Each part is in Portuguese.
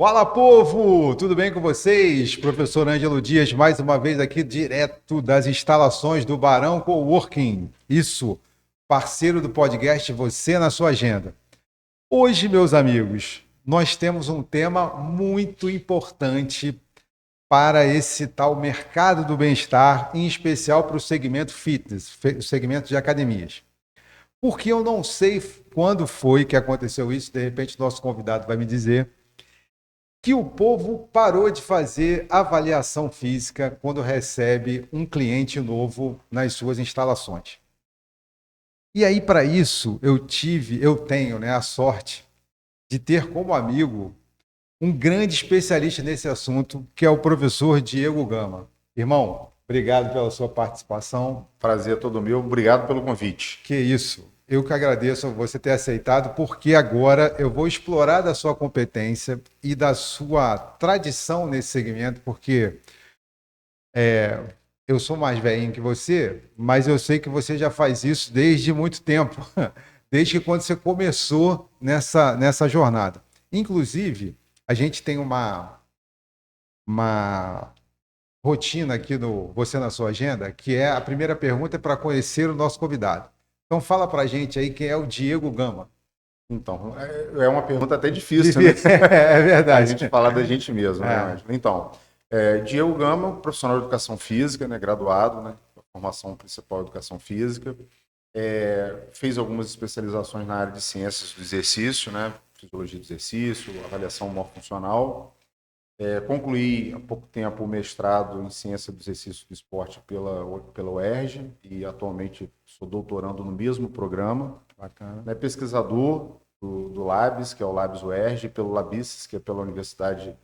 Fala, povo! Tudo bem com vocês? Professor Ângelo Dias, mais uma vez aqui, direto das instalações do Barão Coworking. Isso, parceiro do podcast Você na Sua Agenda. Hoje, meus amigos, nós temos um tema muito importante para esse tal mercado do bem-estar, em especial para o segmento fitness, o segmento de academias. Porque eu não sei quando foi que aconteceu isso, de repente nosso convidado vai me dizer que o povo parou de fazer avaliação física quando recebe um cliente novo nas suas instalações. E aí, para isso, eu tenho, né, a sorte de ter como amigo um grande especialista nesse assunto, que é o professor Diego Gama. Irmão, obrigado pela sua participação. Prazer é todo meu. Obrigado pelo convite. Que isso. Eu que agradeço você ter aceitado, porque agora eu vou explorar da sua competência e da sua tradição nesse segmento, porque eu sou mais velhinho que você, mas eu sei que você já faz isso desde muito tempo, desde que quando você começou nessa jornada. Inclusive, a gente tem uma rotina aqui no Você na Sua Agenda, que é a primeira pergunta é para conhecer o nosso convidado. Então fala para a gente aí quem é o Diego Gama. Então, é uma pergunta até difícil, né? É A verdade. gente falar da gente mesmo, né, É. Ângelo? Então, Diego Gama, profissional de educação física, né, graduado, né, formação principal em educação física, fez algumas especializações na área de ciências do exercício, né, fisiologia do exercício, avaliação morfuncional. Concluí há pouco tempo o mestrado em ciência do exercício do esporte pela UERJ e atualmente sou doutorando no mesmo programa. Bacana. Né, pesquisador do Labs, que é o Labs UERJ, e pelo Labices, que é pela Universidade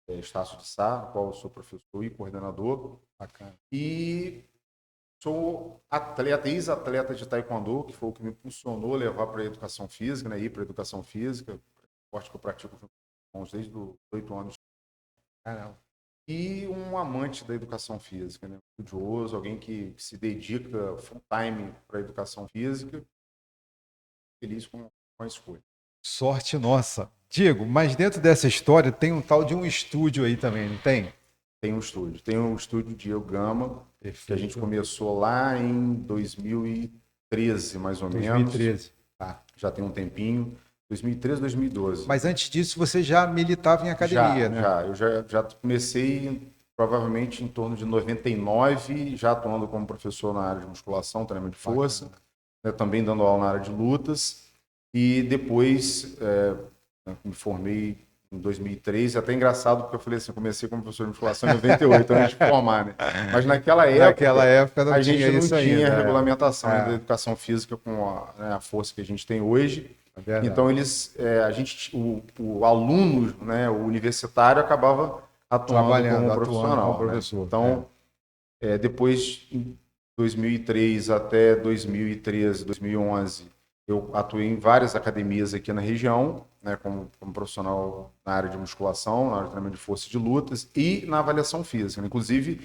Estácio de Sá, no qual eu sou professor e coordenador. Bacana. E sou atleta, ex-atleta de taekwondo, que foi o que me impulsionou a levar para a educação física, né, ir para a educação física, esporte que eu pratico desde os 8 anos. Caramba. E um amante da educação física, né, estudioso, alguém que se dedica full time para a educação física, feliz com a escolha. Sorte nossa. Diego, mas dentro dessa história tem um tal de um estúdio aí também, não tem? Tem um estúdio Diego Gama, Perfeito. que a gente começou lá em 2013, mais ou menos. 2013. Tá, já tem um tempinho. 2013, 2012. Mas antes disso você já militava em academia, né? Eu já comecei provavelmente em torno de 99, já atuando como professor na área de musculação, treinamento de força, né, também dando aula na área de lutas. E depois me formei em 2003, até engraçado porque eu falei assim, eu comecei como professor de musculação em 98, antes de formar, né? Mas naquela época não a gente não tinha ainda, regulamentação da educação física com a força que a gente tem hoje. É Então o aluno, né, o universitário acabava atuando como profissional, como professor. né? Então, depois em 2003 até 2013, 2011, eu atuei em várias academias aqui na região, né, como profissional na área de musculação, na área de treinamento de força e de lutas e na avaliação física. Inclusive,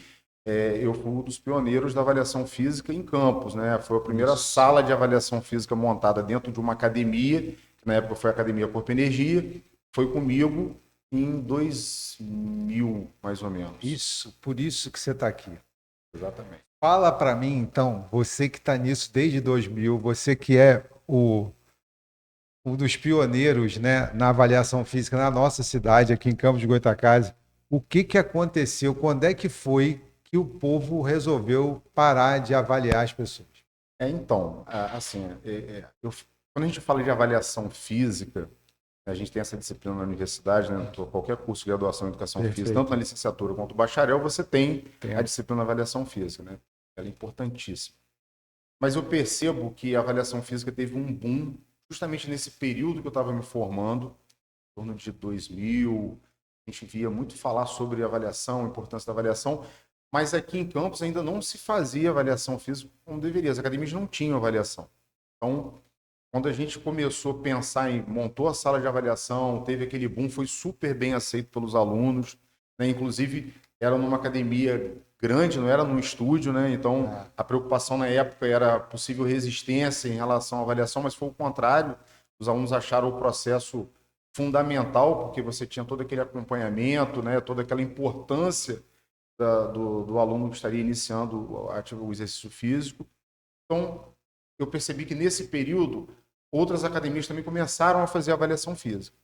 eu fui um dos pioneiros da avaliação física em Campos, né? Foi a primeira sala de avaliação física montada dentro de uma academia, que na época foi a Academia Corpo Energia, foi comigo em 2000, mais ou menos. Isso, por isso que você está aqui. Exatamente. Fala para mim, então, você que está nisso desde 2000, você que é um dos pioneiros, né, na avaliação física na nossa cidade, aqui em Campos de Goytacazes, o que aconteceu? Quando é que foi que o povo resolveu parar de avaliar as pessoas? Então, assim, quando a gente fala de avaliação física, a gente tem essa disciplina na universidade, né? Qualquer curso de graduação em educação física, tanto na licenciatura quanto no bacharel, você tem a disciplina de avaliação física, né? Ela é importantíssima. Mas eu percebo que a avaliação física teve um boom justamente nesse período que eu estava me formando, em torno de 2000, a gente via muito falar sobre avaliação, a importância da avaliação, mas aqui em Campos ainda não se fazia avaliação física como deveria, as academias não tinham avaliação. Então, quando a gente começou a pensar em montou a sala de avaliação, teve aquele boom, foi super bem aceito pelos alunos, né? Inclusive era numa academia grande, não era num estúdio, né? Então a preocupação na época era possível resistência em relação à avaliação, mas foi o contrário. Os alunos acharam o processo fundamental, porque você tinha todo aquele acompanhamento, né, toda aquela importância do aluno que estaria iniciando o exercício físico. Então, eu percebi que nesse período, outras academias também começaram a fazer avaliação física.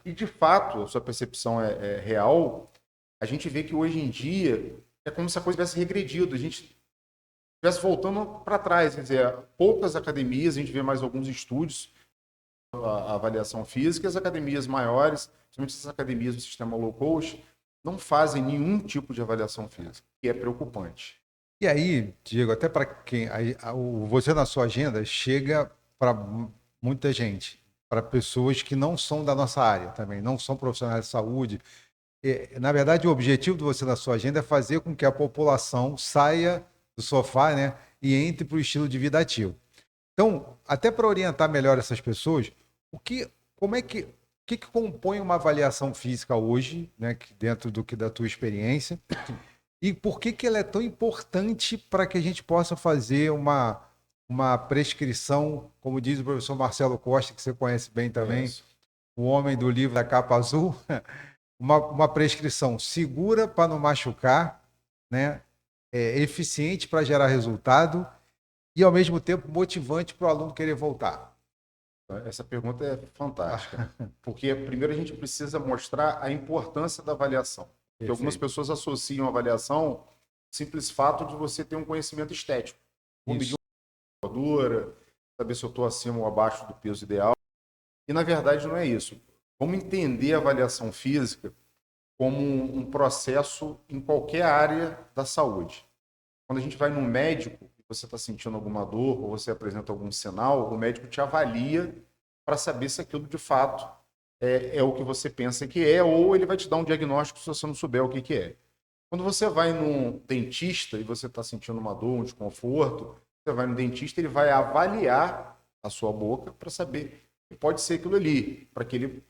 E, de fato, a sua percepção é real. A gente vê que hoje em dia é como se a coisa tivesse regredido, a gente estivesse voltando para trás. Quer dizer, poucas academias, a gente vê mais alguns estúdios, a avaliação física, e as academias maiores, principalmente as academias do sistema low cost, não fazem nenhum tipo de avaliação física, que é preocupante. E aí, Diego, até para quem você na sua agenda chega para muita gente, para pessoas que não são da nossa área também, não são profissionais de saúde. Na verdade, o objetivo de você na sua agenda é fazer com que a população saia do sofá, né, e entre para o estilo de vida ativo. Então, até para orientar melhor essas pessoas, como é que compõe uma avaliação física hoje, né, dentro da tua experiência? E por que ela é tão importante para que a gente possa fazer uma prescrição, como diz o professor Marcelo Costa, que você conhece bem também, o homem do livro da capa azul, uma prescrição segura para não machucar, né? Eficiente para gerar resultado e, ao mesmo tempo, motivante para o aluno querer voltar. Essa pergunta é fantástica, porque primeiro a gente precisa mostrar a importância da avaliação. Porque algumas pessoas associam a avaliação ao simples fato de você ter um conhecimento estético. Vou medir uma gordura, saber se eu estou acima ou abaixo do peso ideal. E, na verdade, não é isso. Vamos entender a avaliação física como um processo em qualquer área da saúde. Quando a gente vai no médico, você está sentindo alguma dor ou você apresenta algum sinal, o médico te avalia para saber se aquilo de fato é o que você pensa que é, ou ele vai te dar um diagnóstico se você não souber o que é. Quando você vai num dentista e você está sentindo uma dor, um desconforto, você vai no dentista, ele vai avaliar a sua boca para saber que pode ser aquilo ali, para que ele,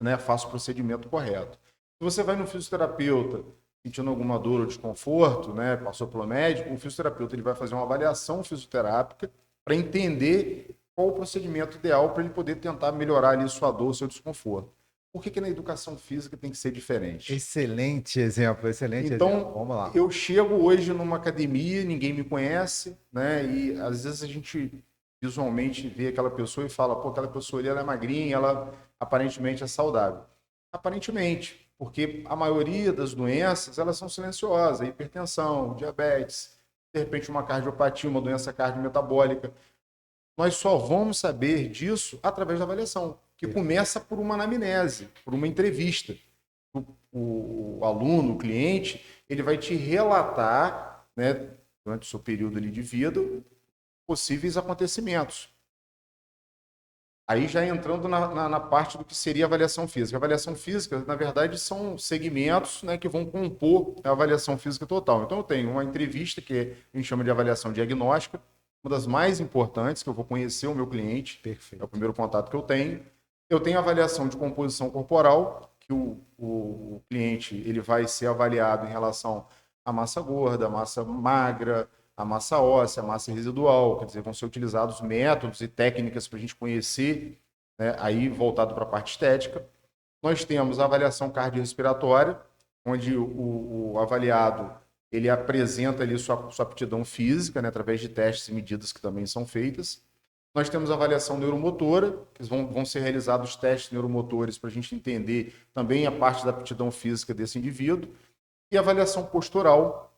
né, faça o procedimento correto. Se você vai no fisioterapeuta sentindo alguma dor ou desconforto, né, passou pelo médico, o fisioterapeuta ele vai fazer uma avaliação fisioterápica para entender qual o procedimento ideal para ele poder tentar melhorar ali sua dor, seu desconforto. Por que na educação física tem que ser diferente? Excelente exemplo, excelente então, exemplo. Vamos lá. Eu chego hoje numa academia, ninguém me conhece, né? E às vezes a gente visualmente vê aquela pessoa e fala, pô, aquela pessoa ali ela é magrinha, ela aparentemente é saudável. Aparentemente, porque a maioria das doenças, elas são silenciosas, hipertensão, diabetes, de repente uma cardiopatia, uma doença cardiometabólica. Nós só vamos saber disso através da avaliação, que começa por uma anamnese, por uma entrevista. O aluno, o cliente, ele vai te relatar, né, durante o seu período ali de vida, possíveis acontecimentos. Aí já entrando na parte do que seria a avaliação física. A avaliação física, na verdade, são segmentos, né, que vão compor a avaliação física total. Então, eu tenho uma entrevista, que a gente chama de avaliação diagnóstica, uma das mais importantes, que eu vou conhecer o meu cliente. Perfeito. É o primeiro contato que eu tenho. Eu tenho a avaliação de composição corporal, que o cliente ele vai ser avaliado em relação à massa gorda, à massa magra, a massa óssea, a massa residual, quer dizer, vão ser utilizados métodos e técnicas para a gente conhecer, né, aí voltado para a parte estética. Nós temos a avaliação cardiorrespiratória, onde o avaliado ele apresenta ali sua aptidão física, né, através de testes e medidas que também são feitas. Nós temos a avaliação neuromotora, que vão ser realizados testes neuromotores para a gente entender também a parte da aptidão física desse indivíduo. E a avaliação postural,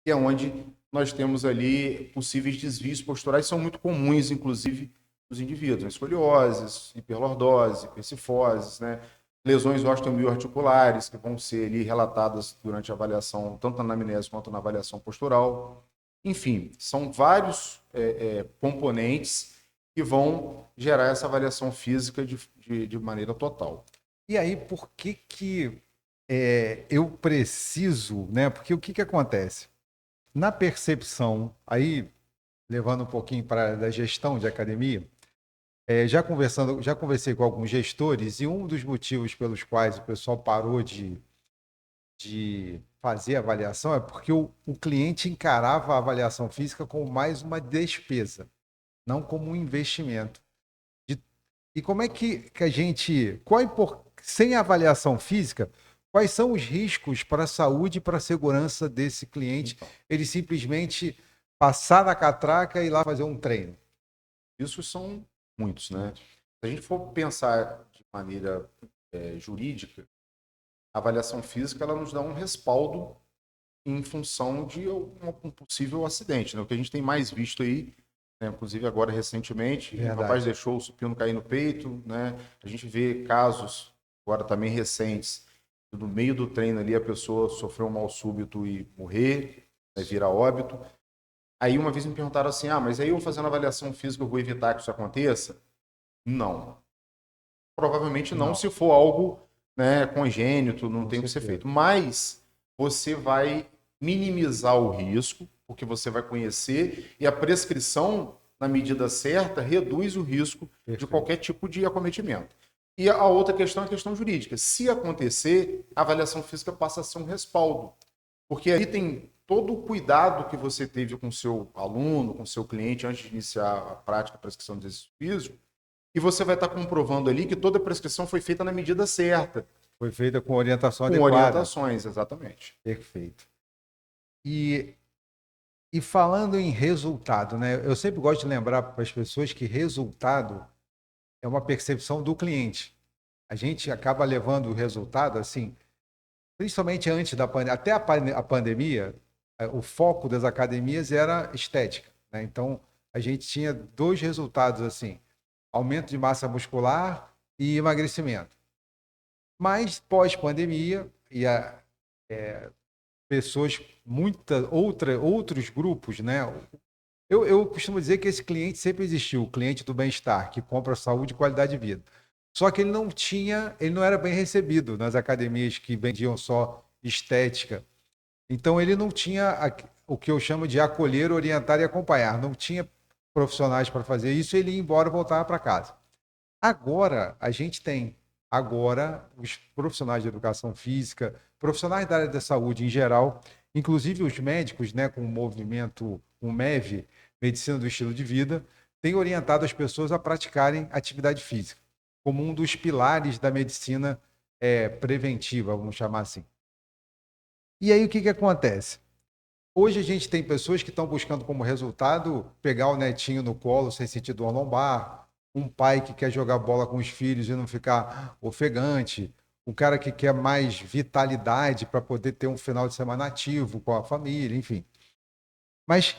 que é onde nós temos ali possíveis desvios posturais, são muito comuns, inclusive, nos indivíduos. Escolioses, hiperlordose, hipercifoses, né? Lesões osteomioarticulares, que vão ser ali relatadas durante a avaliação, tanto na anamnese quanto na avaliação postural. Enfim, são vários componentes que vão gerar essa avaliação física de maneira total. E aí, por que eu preciso, né? Porque o que acontece? Na percepção, aí levando um pouquinho para a gestão de academia, já conversei com alguns gestores e um dos motivos pelos quais o pessoal parou de fazer avaliação é porque o cliente encarava a avaliação física como mais uma despesa, não como um investimento. E como é que a gente, sem avaliação física, quais são os riscos para a saúde e para a segurança desse cliente? Então, Ele simplesmente passar na catraca e ir lá fazer um treino. isso são muitos, né? Se a gente for pensar de maneira jurídica, a avaliação física ela nos dá um respaldo em função de um possível acidente, né? O que a gente tem mais visto aí, né? Inclusive agora recentemente, um rapaz Verdade. deixou o supino cair no peito, né? A gente vê casos agora também recentes, no meio do treino ali a pessoa sofreu um mal súbito e morrer, né? Virar óbito. Aí uma vez me perguntaram assim, mas aí eu fazendo avaliação física eu vou evitar que isso aconteça? Não. Provavelmente não, Não, se for algo, né, congênito, não com tem o que ser certeza. feito. Mas você vai minimizar o risco, porque você vai conhecer, e a prescrição, na medida certa, reduz o risco de Perfeito. qualquer tipo de acometimento. E a outra questão é a questão jurídica. Se acontecer, a avaliação física passa a ser um respaldo, porque aí tem todo o cuidado que você teve com o seu aluno, com o seu cliente, antes de iniciar a prática, a prescrição de exercício físico, e você vai estar comprovando ali que toda a prescrição foi feita na medida certa, Foi feita com orientação com adequada. orientações, exatamente. Perfeito. E, e falando em resultado, né? Eu sempre gosto de lembrar para as pessoas que resultado é uma percepção do cliente. A gente acaba levando o resultado assim, principalmente antes da pandemia, até a pandemia, o foco das academias era estética, né? Então, a gente tinha dois resultados assim, aumento de massa muscular e emagrecimento. Mas pós-pandemia pessoas, outros grupos, né? Eu costumo dizer que esse cliente sempre existiu, o cliente do bem-estar, que compra saúde e qualidade de vida. Só que ele não era bem recebido nas academias que vendiam só estética. Então ele não tinha o que eu chamo de acolher, orientar e acompanhar. Não tinha profissionais para fazer isso, ele ia embora e voltava para casa. Agora, a gente tem os profissionais de educação física, profissionais da área da saúde em geral, inclusive os médicos, né, com o movimento, o MEV, Medicina do Estilo de Vida, têm orientado as pessoas a praticarem atividade física, como um dos pilares da medicina preventiva, vamos chamar assim. E aí o que acontece? Hoje a gente tem pessoas que estão buscando como resultado pegar o netinho no colo sem sentir dor lombar, um pai que quer jogar bola com os filhos e não ficar ofegante, um cara que quer mais vitalidade para poder ter um final de semana ativo com a família, enfim. Mas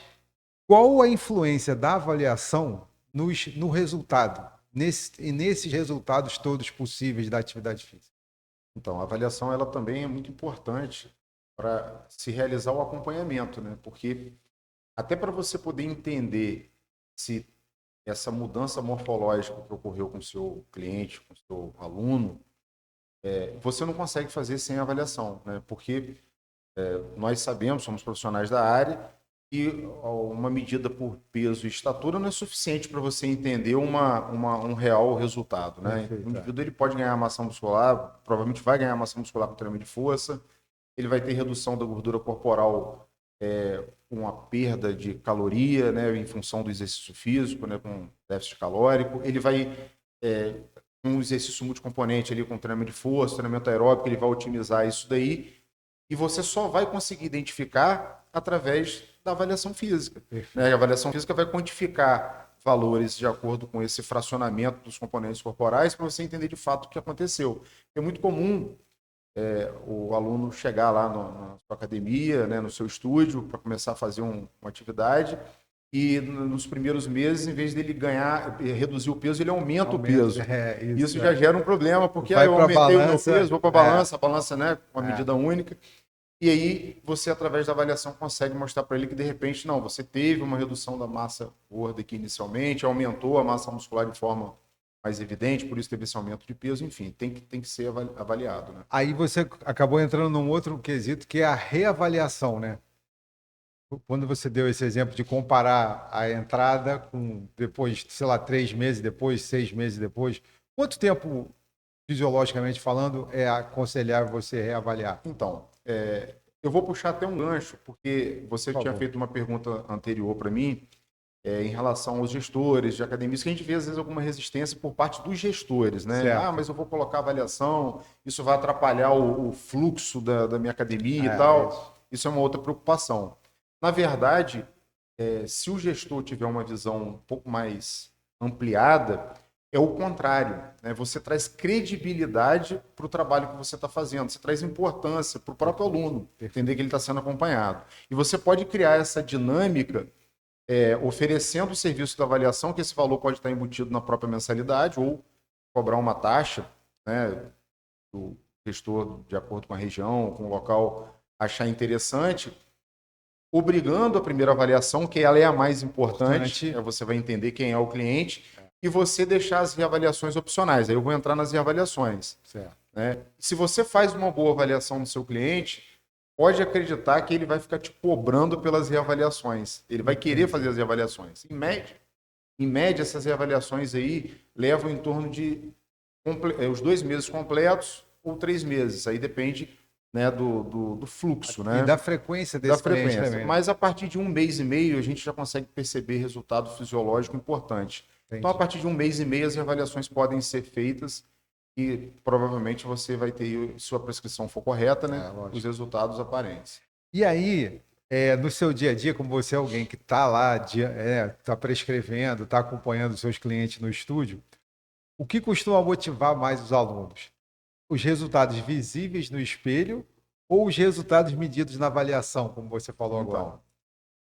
qual a influência da avaliação no resultado, nesses resultados todos possíveis da atividade física? Então, a avaliação ela também é muito importante para se realizar o acompanhamento, né? Porque até para você poder entender se essa mudança morfológica que ocorreu com o seu cliente, com o seu aluno, você não consegue fazer sem avaliação, né? Porque nós sabemos, somos profissionais da área, e uma medida por peso e estatura não é suficiente para você entender um real resultado, né? O Perfeito. indivíduo ele pode ganhar massa muscular, provavelmente vai ganhar massa muscular com treinamento de força, ele vai ter redução da gordura corporal com a perda de caloria, né, em função do exercício físico, né, com déficit calórico, ele vai com um exercício multicomponente ali, com treinamento de força, treinamento aeróbico, ele vai otimizar isso daí, e você só vai conseguir identificar através da avaliação física. Né? A avaliação física vai quantificar valores de acordo com esse fracionamento dos componentes corporais para você entender de fato o que aconteceu. É muito comum o aluno chegar lá na sua academia, né, no seu estúdio, para começar a fazer uma atividade, e nos primeiros meses, em vez dele ganhar, reduzir o peso, ele aumenta o Aumento, peso. isso Isso já gera um problema, porque vai eu para a aumentei o meu peso, balança, vou para a balança, né, uma medida única. E aí você, através da avaliação, consegue mostrar para ele que, de repente, não, você teve uma redução da massa gorda aqui inicialmente, aumentou a massa muscular de forma mais evidente, por isso teve esse aumento de peso, enfim, tem que ser avaliado, né? Aí você acabou entrando num outro quesito que é a reavaliação, né? Quando você deu esse exemplo de comparar a entrada com depois, sei lá, 3 meses depois, 6 meses depois, quanto tempo, fisiologicamente falando, é aconselhável você reavaliar? Então, eu vou puxar até um gancho, porque você Por tinha favor. feito uma pergunta anterior para mim, em relação aos gestores de academias, que a gente vê às vezes alguma resistência por parte dos gestores, né? Certo. Ah, mas eu vou colocar avaliação, isso vai atrapalhar o fluxo da minha academia e É, isso. tal. Isso é uma outra preocupação. Na verdade, se o gestor tiver uma visão um pouco mais ampliada, é o contrário, né? Você traz credibilidade para o trabalho que você está fazendo, você traz importância para o próprio aluno, entender que ele está sendo acompanhado. E você pode criar essa dinâmica oferecendo o serviço da avaliação, que esse valor pode estar embutido na própria mensalidade ou cobrar uma taxa, né, do gestor de acordo com a região, com o local achar interessante, obrigando a primeira avaliação, que ela é a mais importante, você vai entender quem é o cliente, e você deixar as reavaliações opcionais. Aí eu vou entrar nas reavaliações. Certo. Né? Se você faz uma boa avaliação do seu cliente, pode acreditar que ele vai ficar te cobrando pelas reavaliações. Ele vai querer fazer as reavaliações. Em média, essas reavaliações aí levam em torno de os 2 meses completos ou 3 meses. Aí depende, né, do fluxo, né? E da frequência Da desse cliente frequência. também. Mas a partir de 1 mês e meio, a gente já consegue perceber resultado fisiológico importante. Entendi. Então, a partir de 1 mês e meio, as avaliações podem ser feitas e provavelmente você vai ter, se sua prescrição for correta, né, os resultados aparentes. E aí, no seu dia a dia, como você é alguém que está lá, está prescrevendo, está acompanhando os seus clientes no estúdio, o que costuma motivar mais os alunos? Os resultados visíveis no espelho ou os resultados medidos na avaliação, como você falou agora? Então,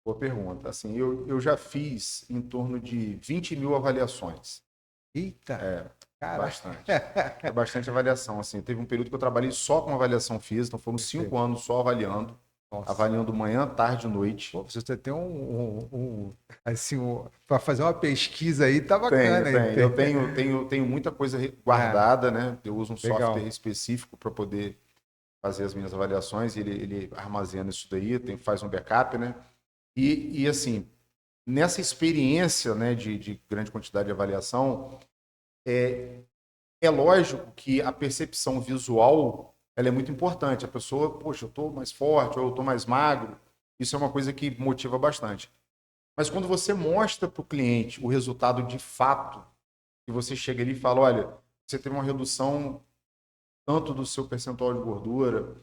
boa pergunta. Assim, eu já fiz em torno de 20 mil avaliações. Eita! Cara. Bastante. É bastante avaliação. Assim, teve um período que eu trabalhei só com avaliação física, então foram 5 anos só avaliando. Nossa. Avaliando manhã, tarde e noite. Pô, você tem para fazer uma pesquisa aí, tá bacana. Eu tenho muita coisa guardada, né? Eu uso um software específico para poder fazer as minhas avaliações, ele armazena isso daí, faz um backup, né? E assim, nessa experiência, né, de grande quantidade de avaliação, é lógico que a percepção visual ela é muito importante. A pessoa, poxa, eu estou mais forte ou eu estou mais magro. Isso é uma coisa que motiva bastante. Mas quando você mostra para o cliente o resultado de fato, e você chega ali e fala, olha, você teve uma redução tanto do seu percentual de gordura,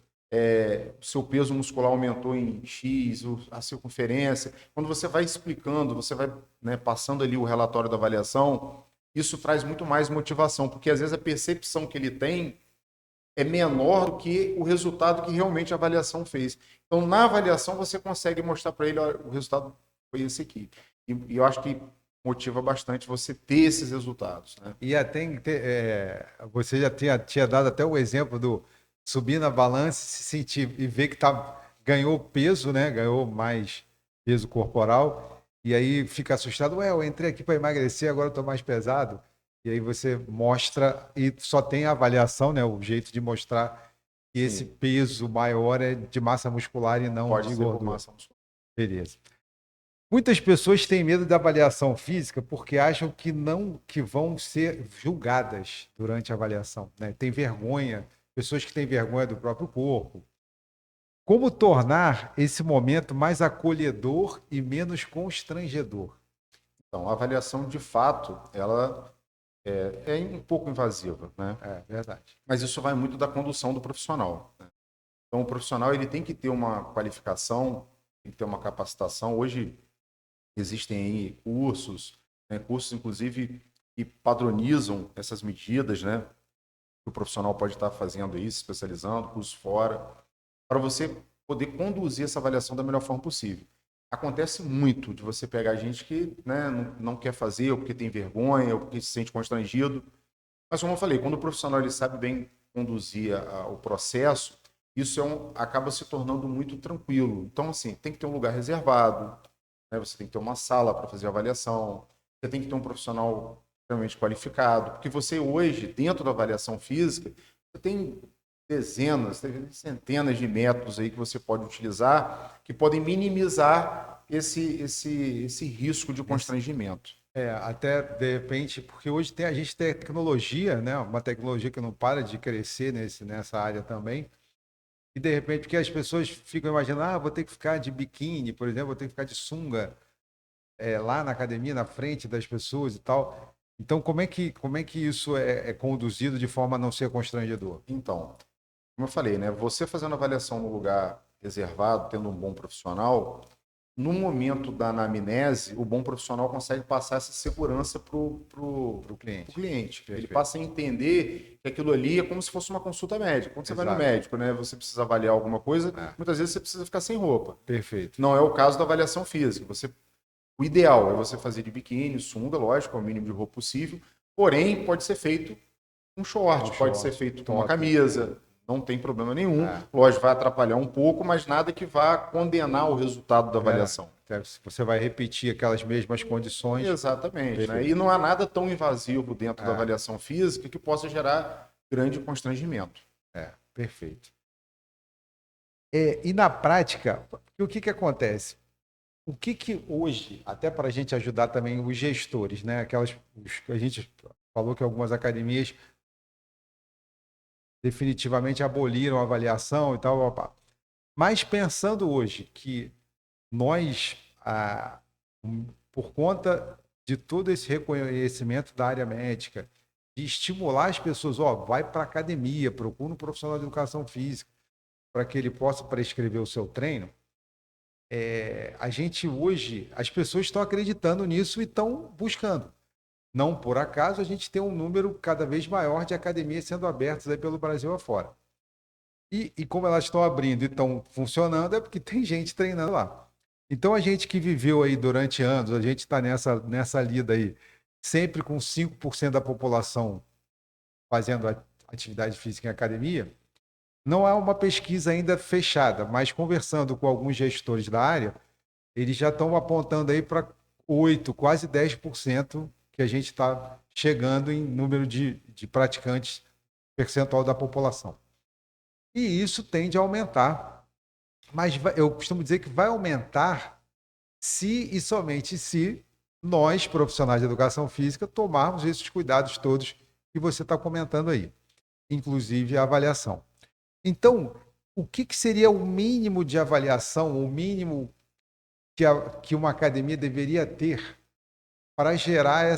o seu peso muscular aumentou em X, a circunferência. Quando você vai explicando, você vai, né, passando ali o relatório da avaliação, isso traz muito mais motivação, porque às vezes a percepção que ele tem é menor do que o resultado que realmente a avaliação fez. Então, na avaliação, você consegue mostrar para ele, olha, o resultado foi esse aqui. E eu acho que motiva bastante você ter esses resultados. Né? E você já tinha dado até o exemplo do subir na balança, se sentir e ver que ganhou peso, né? Ganhou mais peso corporal. E aí fica assustado, eu entrei aqui para emagrecer, agora eu estou mais pesado. E aí você mostra, e só tem a avaliação, né? O jeito de mostrar que esse peso maior é de massa muscular e não de gordura. Massa muscular. Beleza. Muitas pessoas têm medo da avaliação física porque acham que vão ser julgadas durante a avaliação, né? Tem vergonha, pessoas que têm vergonha do próprio corpo. Como tornar esse momento mais acolhedor e menos constrangedor? Então, a avaliação, de fato, ela é um pouco invasiva, né? É verdade. Mas isso vai muito da condução do profissional. Né? Então, o profissional ele tem que ter uma qualificação, tem que ter uma capacitação. Hoje existem aí cursos, né? Cursos, inclusive, que padronizam essas medidas, né? Que o profissional pode estar fazendo isso, especializando, curso fora, para você poder conduzir essa avaliação da melhor forma possível. Acontece muito de você pegar gente que, né, não quer fazer, ou porque tem vergonha, ou porque se sente constrangido. Mas, como eu falei, quando o profissional ele sabe bem conduzir o processo, isso acaba se tornando muito tranquilo. Então, assim, tem que ter um lugar reservado, né? Você tem que ter uma sala para fazer a avaliação, você tem que ter um profissional extremamente qualificado, porque você hoje, dentro da avaliação física, você tem dezenas, centenas de métodos aí que você pode utilizar que podem minimizar esse risco de constrangimento. Até de repente, porque hoje a gente tem tecnologia, né? Uma tecnologia que não para de crescer nessa área também. E de repente, porque as pessoas ficam imaginando, vou ter que ficar de biquíni, por exemplo, vou ter que ficar de sunga. lá na academia, na frente das pessoas e tal. Então, como é que isso é conduzido de forma a não ser constrangedor? Então, como eu falei, né? Você fazendo avaliação no lugar reservado, tendo um bom profissional, no momento da anamnese, o bom profissional consegue passar essa segurança pro cliente. Ele Perfeito. passa a entender que aquilo ali é como se fosse uma consulta médica. Quando você vai no Exato. médico, né? Você precisa avaliar alguma coisa, muitas vezes você precisa ficar sem roupa. Perfeito. Não é o caso da avaliação física. O ideal é você fazer de biquíni, sunga, lógico, é o mínimo de roupa possível. Porém, pode ser feito com short, pode ser feito com uma camisa, não tem problema nenhum. Lógico, vai atrapalhar um pouco, mas nada que vá condenar o resultado da avaliação. Você vai repetir aquelas mesmas condições. Exatamente. Né? E não há nada tão invasivo dentro da avaliação física que possa gerar grande constrangimento. Perfeito. E na prática, o que acontece? O que hoje, até para a gente ajudar também os gestores, né? A gente falou que algumas academias definitivamente aboliram a avaliação e tal, mas pensando hoje que nós, por conta de todo esse reconhecimento da área médica, de estimular as pessoas, vai para a academia, procura um profissional de educação física para que ele possa prescrever o seu treino. A gente hoje, as pessoas estão acreditando nisso e estão buscando. Não por acaso a gente tem um número cada vez maior de academias sendo abertas aí pelo Brasil afora. E como elas estão abrindo e estão funcionando, é porque tem gente treinando lá. Então a gente que viveu aí durante anos, a gente está nessa lida aí, sempre com 5% da população fazendo atividade física em academia. Não há uma pesquisa ainda fechada, mas conversando com alguns gestores da área, eles já estão apontando aí para 8%, quase 10% que a gente está chegando em número de praticantes percentual da população. E isso tende a aumentar, mas eu costumo dizer que vai aumentar se e somente se nós, profissionais de educação física, tomarmos esses cuidados todos que você está comentando aí, inclusive a avaliação. Então, o que seria o mínimo de avaliação, o mínimo que uma academia deveria ter para gerar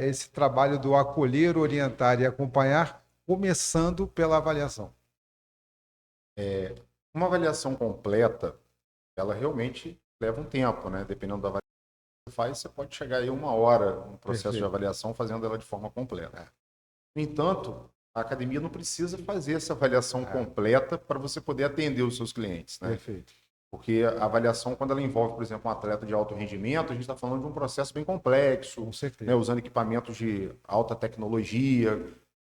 esse trabalho do acolher, orientar e acompanhar, começando pela avaliação? Uma avaliação completa, ela realmente leva um tempo, né? Dependendo da avaliação que você faz, você pode chegar aí 1 hora no processo de avaliação fazendo ela de forma completa. No entanto, a academia não precisa fazer essa avaliação completa para você poder atender os seus clientes, né? Perfeito. Porque a avaliação, quando ela envolve, por exemplo, um atleta de alto rendimento, a gente está falando de um processo bem complexo, Com certeza. né, usando equipamentos de alta tecnologia,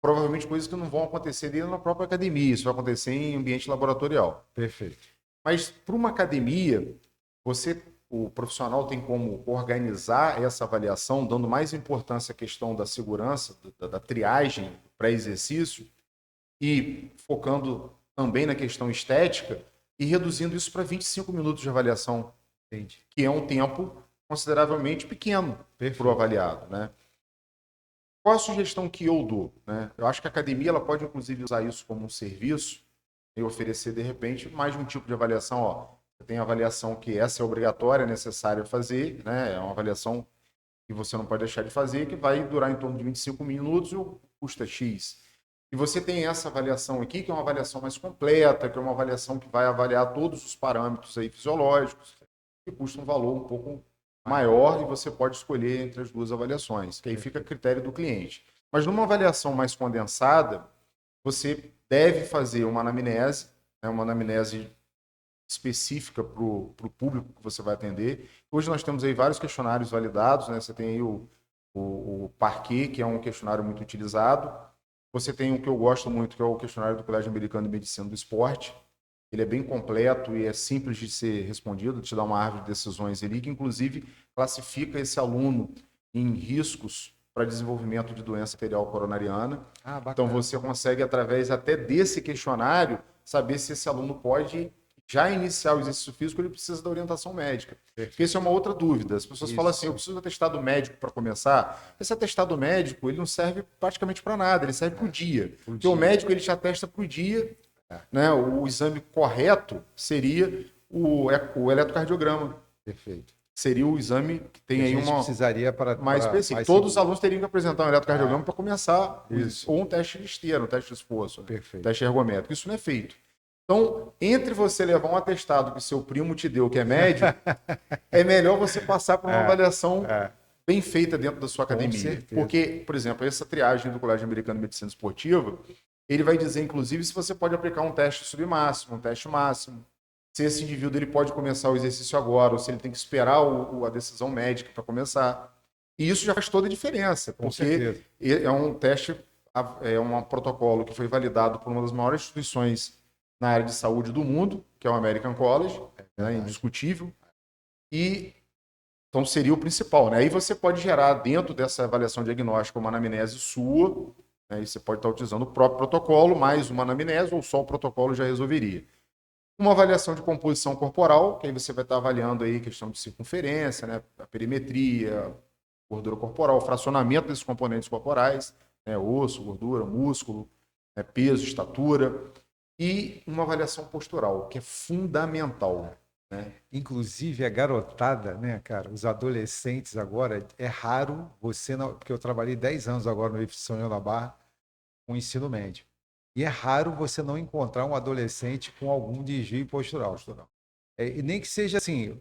provavelmente coisas que não vão acontecer dentro da própria academia, isso vai acontecer em ambiente laboratorial. Perfeito. Mas para uma academia, o profissional tem como organizar essa avaliação, dando mais importância à questão da segurança, da triagem, do pré-exercício, e focando também na questão estética, e reduzindo isso para 25 minutos de avaliação, que é um tempo consideravelmente pequeno para o avaliado, né? Qual a sugestão que eu dou, né? Eu acho que a academia ela pode, inclusive, usar isso como um serviço e oferecer, de repente, mais de um tipo de avaliação. Você tem a avaliação que essa é obrigatória, é necessária fazer, né? É uma avaliação que você não pode deixar de fazer, que vai durar em torno de 25 minutos e custa X. E você tem essa avaliação aqui, que é uma avaliação mais completa, que é uma avaliação que vai avaliar todos os parâmetros aí fisiológicos, que custa um valor um pouco maior e você pode escolher entre as duas avaliações, que aí fica a critério do cliente. Mas numa avaliação mais condensada, você deve fazer uma anamnese, né, uma anamnese específica para o público que você vai atender. Hoje nós temos aí vários questionários validados, né? Você tem aí o Parquet, que é um questionário muito utilizado. Você tem um que eu gosto muito, que é o questionário do Colégio Americano de Medicina do Esporte. Ele é bem completo e é simples de ser respondido, te dá uma árvore de decisões ali, que inclusive classifica esse aluno em riscos para desenvolvimento de doença arterial coronariana. Então você consegue, através até desse questionário, saber se esse aluno pode já iniciar o exercício físico, ele precisa da orientação médica. Porque isso é uma outra dúvida. As pessoas falam assim, eu preciso de atestado médico para começar. Esse atestado médico, ele não serve praticamente para nada, ele serve para o dia. Porque o médico, ele te atesta para o dia, né? O exame correto seria o eletrocardiograma. Perfeito. seria o exame que tem aí uma... precisaria para... mais específico. Mais todos os alunos teriam que apresentar um eletrocardiograma para começar, isso. ou um teste de esteira, um teste de esforço, Perfeito. teste ergométrico. Isso não é feito. Então, entre você levar um atestado que seu primo te deu, que é médico, é melhor você passar por uma avaliação bem feita dentro da sua academia. Porque, por exemplo, essa triagem do Colégio Americano de Medicina Esportiva, ele vai dizer, inclusive, se você pode aplicar um teste submáximo, um teste máximo, se esse indivíduo ele pode começar o exercício agora, ou se ele tem que esperar a decisão médica para começar. E isso já faz toda a diferença, porque é um teste, é um protocolo que foi validado por uma das maiores instituições na área de saúde do mundo, que é o American College, né, indiscutível, e então seria o principal. Né? Aí você pode gerar dentro dessa avaliação diagnóstica uma anamnese sua, né, e você pode estar utilizando o próprio protocolo, mais uma anamnese, ou só o protocolo já resolveria. Uma avaliação de composição corporal, que aí você vai estar avaliando aí questão de circunferência, né, a perimetria, gordura corporal, o fracionamento desses componentes corporais, né, osso, gordura, músculo, né, peso, estatura, e uma avaliação postural, que é fundamental. Né? Inclusive a garotada, né, cara, os adolescentes agora, é raro você, não, porque eu trabalhei 10 anos agora no IF São João da Barra, com ensino médio. E é raro você não encontrar um adolescente com algum desvio postural. E nem que seja assim.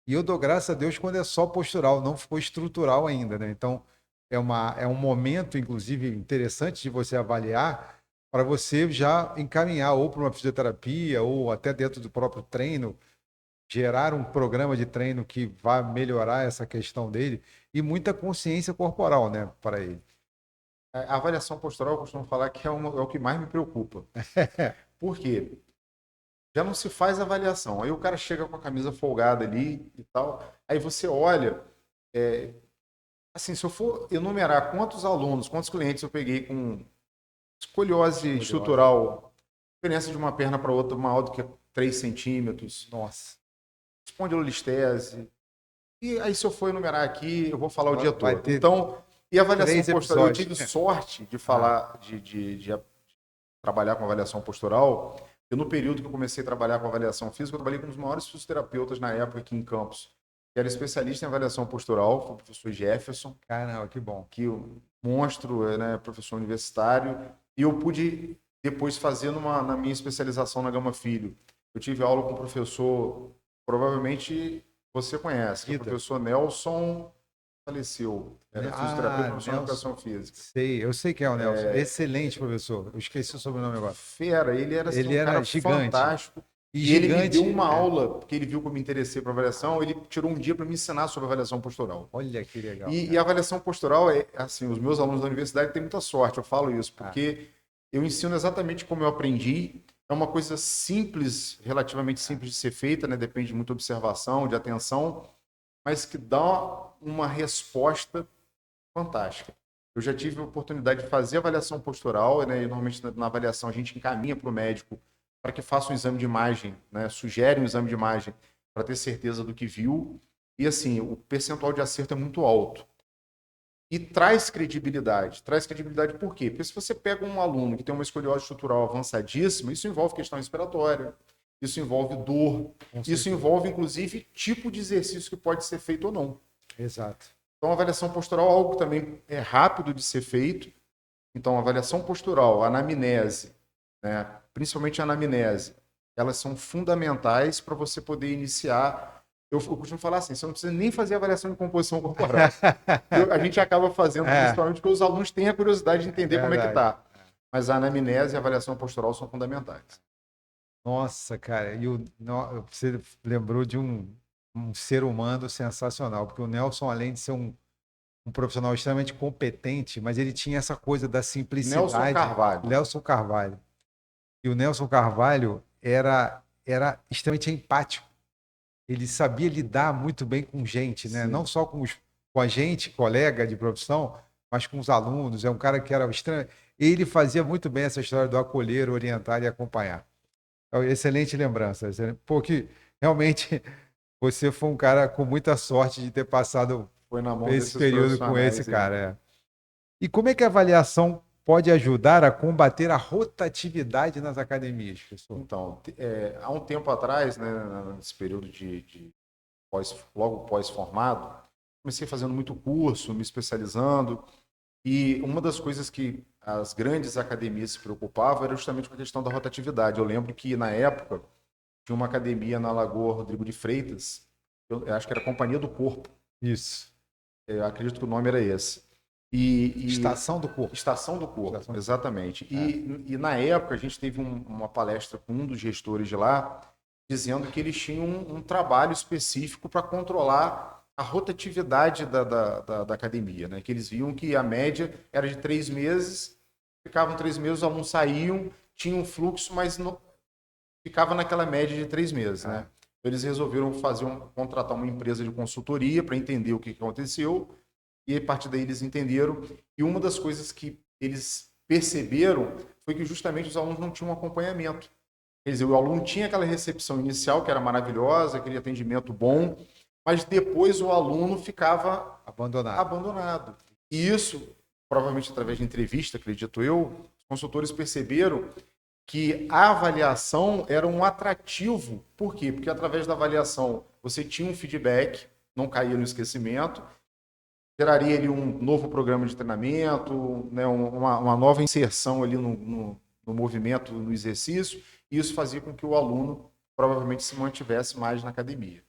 E eu dou graças a Deus quando é só postural, não ficou estrutural ainda, né? Então, é um momento, inclusive, interessante de você avaliar para você já encaminhar ou para uma fisioterapia ou até dentro do próprio treino, gerar um programa de treino que vá melhorar essa questão dele e muita consciência corporal, né, para ele. A avaliação postural, eu costumo falar que é o que mais me preocupa. Por quê? Já não se faz avaliação. Aí o cara chega com a camisa folgada ali e tal. Aí você olha... assim, se eu for enumerar quantos alunos, quantos clientes eu peguei com escoliose estrutural, diferença de uma perna para outra maior do que 3 centímetros. Nossa. Espondilolistese. E aí, se eu for enumerar aqui, eu vou falar o dia todo. Ter... Então... E a avaliação postural, eu tive sorte de falar, de trabalhar com avaliação postural. Eu, no período que eu comecei a trabalhar com avaliação física, eu trabalhei com um dos maiores fisioterapeutas na época aqui em Campos, que era especialista em avaliação postural, foi o professor Jefferson. Caramba, que bom. Que o monstro, né, professor universitário. E eu pude depois fazer na minha especialização na Gama Filho. Eu tive aula com o professor, provavelmente você conhece, que é o professor Nelson... faleceu. Era fisioterapeuta, professor de educação física. Eu sei quem é o Nelson. Excelente professor. Eu esqueci o sobrenome agora. Fera, ele era, assim, ele era cara gigante. Fantástico. E ele me deu uma aula, porque ele viu que eu me interessei por avaliação, ele tirou um dia para me ensinar sobre avaliação postural. Olha que legal. E a avaliação postural, assim, os meus alunos da universidade têm muita sorte, eu falo isso, porque eu ensino exatamente como eu aprendi. É uma coisa simples, relativamente simples de ser feita, né? Depende de muita observação, de atenção, mas que dá uma resposta fantástica. Eu já tive a oportunidade de fazer avaliação postural, né? E normalmente na avaliação a gente encaminha para o médico para que faça um exame de imagem, né? Sugere um exame de imagem para ter certeza do que viu. E assim, o percentual de acerto é muito alto. E traz credibilidade. Traz credibilidade por quê? Porque se você pega um aluno que tem uma escoliose estrutural avançadíssima, isso envolve questão respiratória, isso envolve dor, isso envolve, inclusive, tipo de exercício que pode ser feito ou não. Exato. Então, a avaliação postural é algo que também é rápido de ser feito. Então, a avaliação postural, a anamnese, né, principalmente a anamnese, elas são fundamentais para você poder iniciar. Eu costumo falar assim, você não precisa nem fazer avaliação de composição corporal. A gente acaba fazendo, principalmente porque os alunos têm a curiosidade de entender como é que está. Mas a anamnese e a avaliação postural são fundamentais. Nossa, cara, você lembrou de um ser humano sensacional, porque o Nelson, além de ser um profissional extremamente competente, mas ele tinha essa coisa da simplicidade. Nelson Carvalho. E o Nelson Carvalho era extremamente empático. Ele sabia lidar muito bem com gente, né? Não só com a gente, colega de profissão, mas com os alunos. É um cara que era estranho. Ele fazia muito bem essa história do acolher, orientar e acompanhar. Excelente lembrança. Porque realmente você foi um cara com muita sorte de ter passado esse período com esse cara. E como é que a avaliação pode ajudar a combater a rotatividade nas academias, professor? Então, há um tempo atrás, né, nesse período de logo pós-formado, comecei fazendo muito curso, me especializando, e uma das coisas que as grandes academias se preocupavam era justamente com a questão da rotatividade. Eu lembro que, na época, tinha uma academia na Lagoa Rodrigo de Freitas, eu acho que era Companhia do Corpo. Isso. Eu acredito que o nome era esse. Estação do Corpo. Estação do Corpo, Estação. exatamente. E na época a gente teve uma palestra com um dos gestores de lá, dizendo que eles tinham um trabalho específico para controlar a rotatividade da academia, né? Que eles viam que a média era de 3 meses, ficavam 3 meses, os alunos saíam, tinham um fluxo, mas não, ficava naquela média de 3 meses, né? Eles resolveram contratar uma empresa de consultoria para entender o que aconteceu, e a partir daí eles entenderam. E uma das coisas que eles perceberam foi que justamente os alunos não tinham acompanhamento. Quer dizer, o aluno tinha aquela recepção inicial, que era maravilhosa, aquele atendimento bom, mas depois o aluno ficava abandonado. E isso, provavelmente através de entrevista, acredito eu, os consultores perceberam que a avaliação era um atrativo. Por quê? Porque através da avaliação você tinha um feedback, não caía no esquecimento, geraria ali um novo programa de treinamento, né, uma nova inserção ali no movimento, no exercício, e isso fazia com que o aluno provavelmente se mantivesse mais na academia.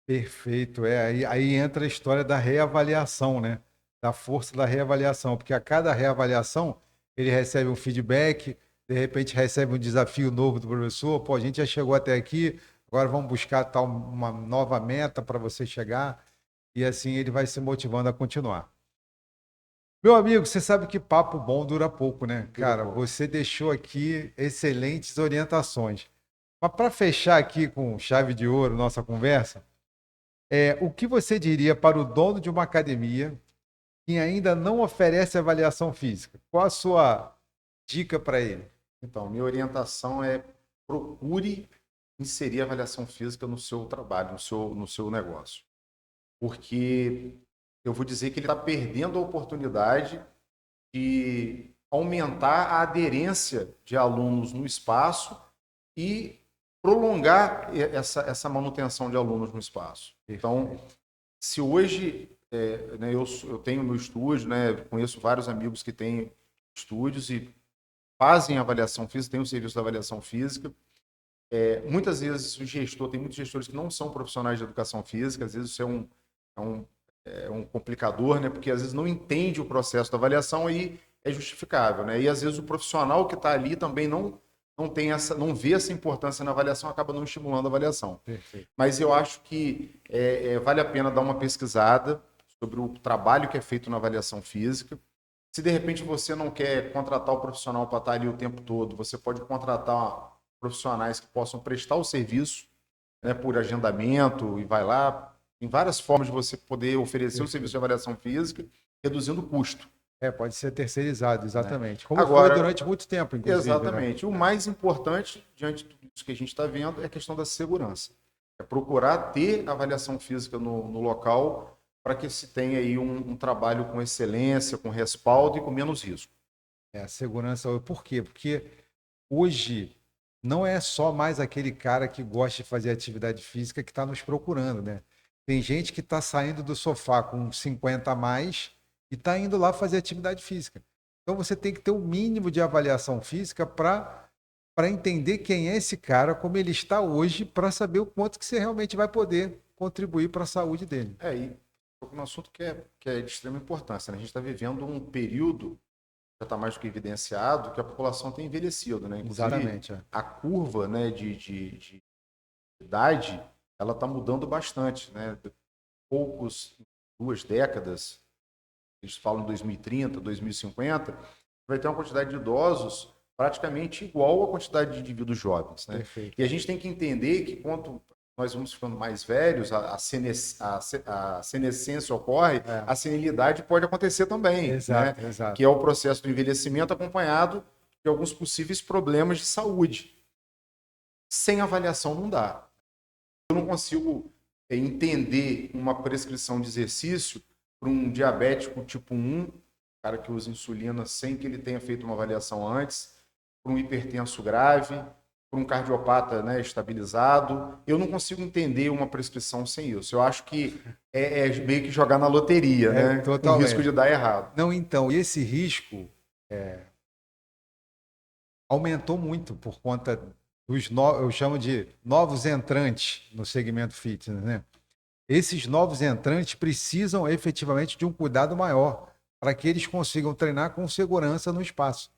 Perfeito. Aí entra a história da reavaliação, né? Da força da reavaliação, porque a cada reavaliação ele recebe um feedback, de repente recebe um desafio novo do professor, pô, a gente já chegou até aqui, agora vamos buscar uma nova meta para você chegar, e assim ele vai se motivando a continuar. Meu amigo, você sabe que papo bom dura pouco, né? Cara, você deixou aqui excelentes orientações. Mas para fechar aqui com chave de ouro nossa conversa, o que você diria para o dono de uma academia que ainda não oferece avaliação física? Qual a sua dica para ele? Então, minha orientação é: procure inserir a avaliação física no seu trabalho, no seu negócio. Porque eu vou dizer que ele está perdendo a oportunidade de aumentar a aderência de alunos no espaço e prolongar essa manutenção de alunos no espaço. Então, se hoje né, eu tenho meu estúdio, né, conheço vários amigos que têm estúdios e fazem avaliação física, tem o serviço da avaliação física. Muitas vezes tem muitos gestores que não são profissionais de educação física, às vezes isso é um complicador, né? Porque às vezes não entende o processo da avaliação e é justificável, né? E às vezes o profissional que está ali também não vê essa importância na avaliação, acaba não estimulando a avaliação. Perfeito. Mas eu acho que vale a pena dar uma pesquisada sobre o trabalho que é feito na avaliação física. Se de repente você não quer contratar o profissional para estar ali o tempo todo, você pode contratar profissionais que possam prestar o serviço, né, por agendamento, e vai lá. Tem várias formas de você poder oferecer o serviço de avaliação física, reduzindo o custo. Pode ser terceirizado, exatamente. Né? Como Agora, foi durante muito tempo, inclusive. Exatamente. Né? O mais importante, diante de tudo isso que a gente está vendo, é a questão da segurança. É procurar ter avaliação física no local para que se tenha aí um trabalho com excelência, com respaldo e com menos risco. A segurança. Por quê? Porque hoje não é só mais aquele cara que gosta de fazer atividade física que está nos procurando, né? Tem gente que está saindo do sofá com 50 a mais e está indo lá fazer atividade física. Então você tem que ter um mínimo de avaliação física para entender quem é esse cara, como ele está hoje, para saber o quanto que você realmente vai poder contribuir para a saúde dele. E um assunto que é de extrema importância, né? A gente está vivendo um período, já está mais do que evidenciado, que a população tem envelhecido, né? Inclusive, exatamente. A curva, né, de idade, ela está mudando bastante, né? Duas décadas, eles falam 2030, 2050, vai ter uma quantidade de idosos praticamente igual à quantidade de indivíduos jovens, né? Perfeito. E a gente tem que entender que quanto nós vamos ficando mais velhos, a senescência ocorre, a senilidade pode acontecer também. Exato, né? exato. Que é o processo do envelhecimento acompanhado de alguns possíveis problemas de saúde. Sem avaliação não dá. Eu não consigo entender uma prescrição de exercício para um diabético tipo 1, cara que usa insulina sem que ele tenha feito uma avaliação antes, para um hipertenso grave, para por um cardiopata, né, estabilizado. Eu não consigo entender uma prescrição sem isso. Eu acho que é meio que jogar na loteria, né? Com Totalmente. risco de dar errado. Não, então, e esse risco aumentou muito por conta dos eu chamo de novos entrantes no segmento fitness, né? Esses novos entrantes precisam efetivamente de um cuidado maior para que eles consigam treinar com segurança no espaço,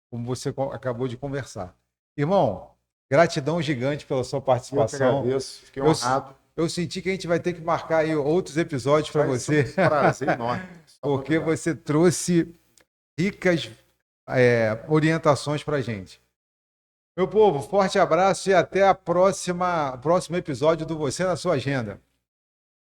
como você acabou de conversar. Irmão, gratidão gigante pela sua Eu que participação. agradeço, fiquei honrado. Eu senti que a gente vai ter que marcar aí outros episódios para você. Vai ser um prazer enorme. Porque você trouxe ricas orientações para a gente. Meu povo, forte abraço e até o próximo episódio do Você na Sua Agenda.